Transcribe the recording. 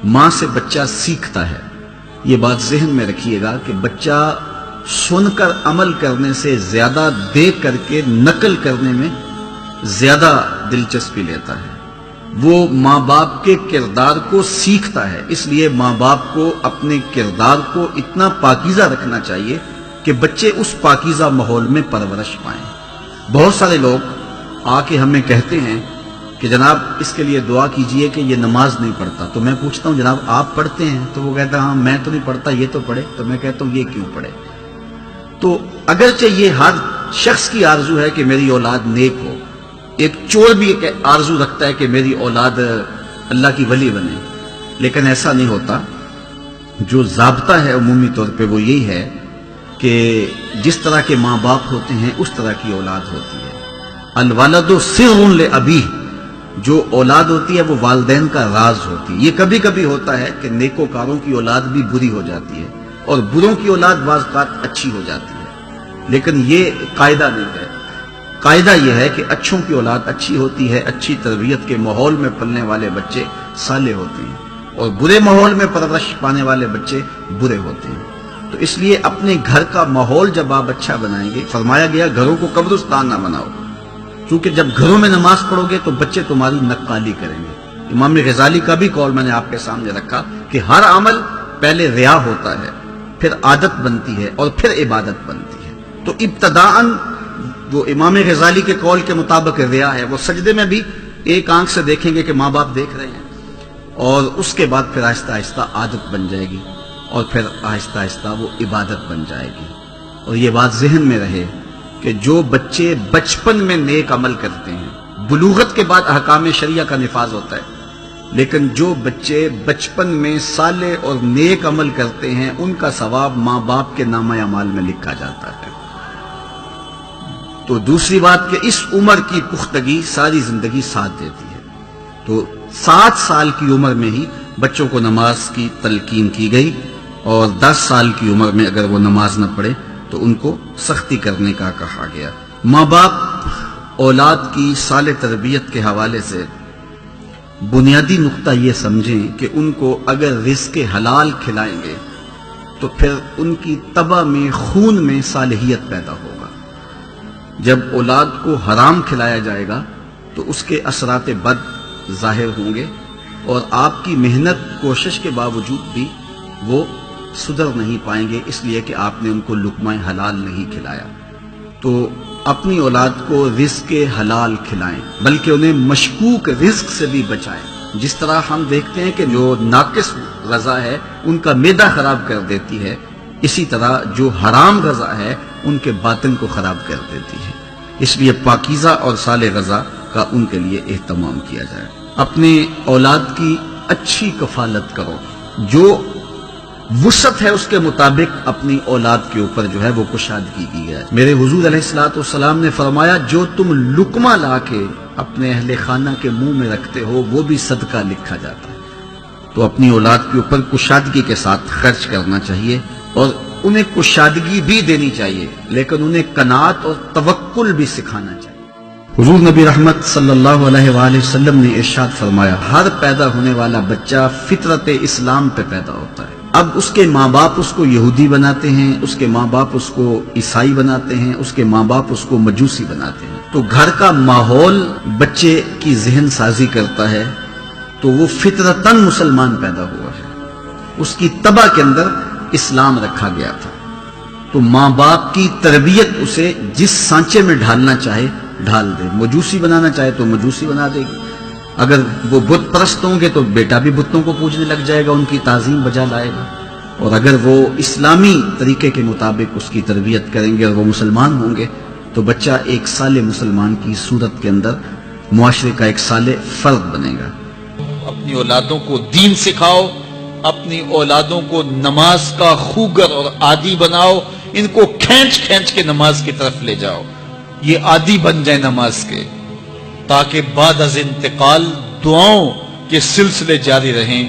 ماں سے بچہ سیکھتا ہے. یہ بات ذہن میں رکھیے گا کہ بچہ سن کر عمل کرنے سے زیادہ دیکھ کر کے نقل کرنے میں زیادہ دلچسپی لیتا ہے. وہ ماں باپ کے کردار کو سیکھتا ہے. اس لیے ماں باپ کو اپنے کردار کو اتنا پاکیزہ رکھنا چاہیے کہ بچے اس پاکیزہ ماحول میں پرورش پائیں. بہت سارے لوگ آ کے ہمیں کہتے ہیں کہ جناب اس کے لیے دعا کیجئے کہ یہ نماز نہیں پڑھتا. تو میں پوچھتا ہوں جناب آپ پڑھتے ہیں؟ تو وہ کہتا ہے ہاں میں تو نہیں پڑھتا، یہ تو پڑھے. تو میں کہتا ہوں یہ کیوں پڑھے؟ تو اگرچہ یہ ہر شخص کی آرزو ہے کہ میری اولاد نیک ہو، ایک چور بھی ایک آرزو رکھتا ہے کہ میری اولاد اللہ کی ولی بنے، لیکن ایسا نہیں ہوتا. جو ضابطہ ہے عمومی طور پہ وہ یہی ہے کہ جس طرح کے ماں باپ ہوتے ہیں اس طرح کی اولاد ہوتی ہے. الولد سر لابیہ، جو اولاد ہوتی ہے وہ والدین کا راز ہوتی ہے. یہ کبھی کبھی ہوتا ہے کہ نیکوکاروں کی اولاد بھی بری ہو جاتی ہے اور بروں کی اولاد بعض اوقات اچھی ہو جاتی ہے، لیکن یہ قاعدہ نہیں ہے. قاعدہ یہ ہے کہ اچھوں کی اولاد اچھی ہوتی ہے، اچھی تربیت کے ماحول میں پلنے والے بچے صالح ہوتے ہیں، اور برے ماحول میں پرورش پانے والے بچے برے ہوتے ہیں. تو اس لیے اپنے گھر کا ماحول جب آپ اچھا بنائیں گے، فرمایا گیا گھروں کو قبرستان نہ بناؤ، کیونکہ جب گھروں میں نماز پڑھو گے تو بچے تمہاری نقالی کریں گے. امام غزالی کا بھی قول میں نے آپ کے سامنے رکھا کہ ہر عمل پہلے ریا ہوتا ہے، پھر عادت بنتی ہے اور پھر عبادت بنتی ہے. تو ابتداءً وہ امام غزالی کے قول کے مطابق ریا ہے. وہ سجدے میں بھی ایک آنکھ سے دیکھیں گے کہ ماں باپ دیکھ رہے ہیں، اور اس کے بعد پھر آہستہ آہستہ عادت بن جائے گی، اور پھر آہستہ آہستہ وہ عبادت بن جائے گی. اور یہ بات ذہن میں رہے کہ جو بچے بچپن میں نیک عمل کرتے ہیں، بلوغت کے بعد احکام شریعہ کا نفاذ ہوتا ہے، لیکن جو بچے بچپن میں صالح اور نیک عمل کرتے ہیں ان کا ثواب ماں باپ کے نامہ اعمال میں لکھا جاتا ہے. تو دوسری بات کہ اس عمر کی پختگی ساری زندگی ساتھ دیتی ہے. تو 7 سال کی عمر میں ہی بچوں کو نماز کی تلقین کی گئی، اور 10 سال کی عمر میں اگر وہ نماز نہ پڑھے تو ان کو سختی کرنے کا کہا گیا. ماں باپ اولاد کی صالح تربیت کے حوالے سے بنیادی نقطہ یہ سمجھیں کہ ان کو اگر رزق حلال کھلائیں گے تو پھر ان کی طبع میں، خون میں صالحیت پیدا ہوگا. جب اولاد کو حرام کھلایا جائے گا تو اس کے اثرات بد ظاہر ہوں گے، اور آپ کی محنت کوشش کے باوجود بھی وہ سدھر نہیں پائیں گے، اس لیے کہ آپ نے ان کو لقمہ حلال نہیں کھلایا. تو اپنی اولاد کو رزق حلال کھلائیں، بلکہ انہیں مشکوک رزق سے بھی بچائیں. جس طرح ہم دیکھتے ہیں کہ جو ناقص غذا ہے ان کا معدہ خراب کر دیتی ہے، اسی طرح جو حرام غذا ہے ان کے باطن کو خراب کر دیتی ہے. اس لیے پاکیزہ اور صالح غذا کا ان کے لیے اہتمام کیا جائے. اپنے اولاد کی اچھی کفالت کرو، جو وسعت ہے اس کے مطابق اپنی اولاد کے اوپر جو ہے وہ کشادگی کی جائے. میرے حضور علیہ الصلوۃ والسلام نے فرمایا جو تم لقمہ لا کے اپنے اہل خانہ کے منہ میں رکھتے ہو وہ بھی صدقہ لکھا جاتا ہے. تو اپنی اولاد کے اوپر کشادگی کے ساتھ خرچ کرنا چاہیے، اور انہیں کشادگی بھی دینی چاہیے، لیکن انہیں قناعت اور توکل بھی سکھانا چاہیے. حضور نبی رحمت صلی اللہ علیہ وآلہ وسلم نے ارشاد فرمایا ہر پیدا ہونے والا بچہ فطرت اسلام پہ پیدا ہوتا ہے. اب اس کے ماں باپ اس کو یہودی بناتے ہیں، اس کے ماں باپ اس کو عیسائی بناتے ہیں، اس کے ماں باپ اس کو مجوسی بناتے ہیں. تو گھر کا ماحول بچے کی ذہن سازی کرتا ہے، تو وہ فطرتاً مسلمان پیدا ہوا ہے، اس کی طبع کے اندر اسلام رکھا گیا تھا. تو ماں باپ کی تربیت اسے جس سانچے میں ڈھالنا چاہے ڈھال دے. مجوسی بنانا چاہے تو مجوسی بنا دے گی، اگر وہ بت پرست ہوں گے تو بیٹا بھی بتوں کو پوجنے لگ جائے گا، ان کی تعظیم بجا لائے گا. اور اگر وہ اسلامی طریقے کے مطابق اس کی تربیت کریں گے اور وہ مسلمان ہوں گے تو بچہ ایک صالح مسلمان کی صورت کے اندر معاشرے کا ایک صالح فرد بنے گا. اپنی اولادوں کو دین سکھاؤ، اپنی اولادوں کو نماز کا خوگر اور عادی بناؤ، ان کو کھینچ کھینچ کے نماز کی طرف لے جاؤ، یہ عادی بن جائے نماز کے، تاکہ بعد از انتقال دعاؤں کے سلسلے جاری رہیں